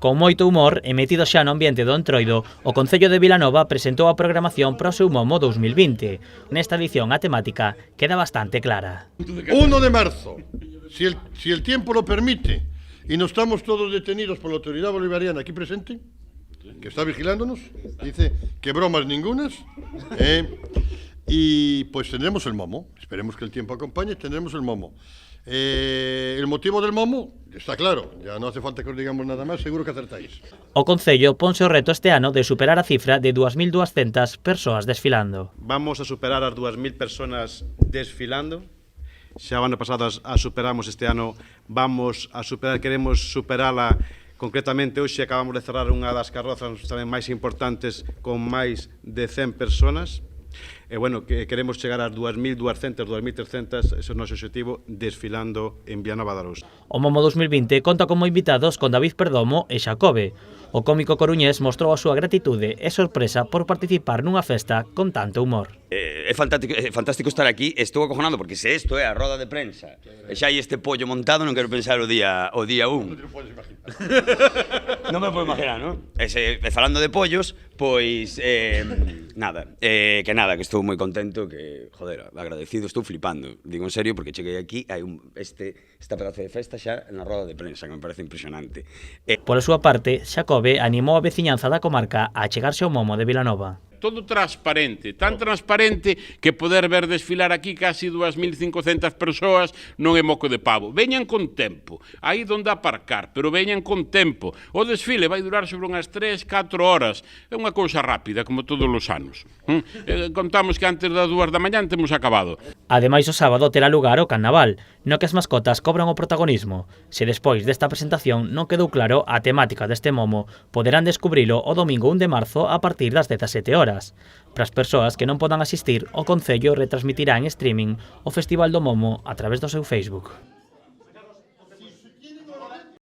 Con moito humor e metido xa no ambiente do Entroido, o Concello de Vilanova presentou a programación para o seu Momo 2020. Nesta edición a temática queda bastante clara. 1 de marzo, si el tiempo lo permite, y no estamos todos detenidos por la autoridad bolivariana aquí presente, que está vigilándonos, dice que bromas ningunas, y pues tendremos el Momo, esperemos que el tiempo acompañe, tendremos el Momo. El motivo del Momo está claro, ya no hace falta que os digamos nada más, seguro que acertáis. O Concello ponse o reto este ano de superar a cifra de 2.200 persoas desfilando. Vamos a superar as 2.000 personas desfilando. Xa o ano pasado a superamos, este ano vamos a superar, queremos superala. Concretamente, hoxe acabamos de cerrar unha das carrozas tamén máis importantes con máis de 100 personas. E, bueno, que queremos chegar ás 2.200, 2.300, ese é o noso objetivo, desfilando en Vilanova de Arousa. O Momo 2020 conta como invitados con David Perdomo e Xacobe. O cómico coruñés mostrou a súa gratitude e sorpresa por participar nunha festa con tanto humor. É fantástico estar aquí, estou acojonado porque se isto é a roda de prensa e xa hai este pollo montado, non quero pensar o día 1. Non me podo imaginar, non? E falando de pollos, pois que estou moi contento, que, joder, agradecido, estou flipando, digo en serio, porque cheguei aquí, hai esta pedazo de festa xa na roda de prensa, que me parece impresionante. Pola súa parte, Xacobe animou a veciñanza da comarca a chegarse ao Momo de Vilanova. Todo transparente, tan transparente que poder ver desfilar aquí casi 2.500 persoas non é moco de pavo. Veñan con tempo, aí donde aparcar, pero veñan con tempo. O desfile vai durar sobre unhas 3-4 horas, é unha cousa rápida, como todos os anos. Contamos que antes das 2 da mañá temos acabado. Ademais, o sábado terá lugar o Carnaval, no que as mascotas cobran o protagonismo. Se despois desta presentación non quedou claro a temática deste Momo, poderán descubrilo o domingo 1 de marzo a partir das 17 horas. Para as persoas que non podan asistir, o Concello retransmitirá en streaming o Festival do Momo a través do seu Facebook.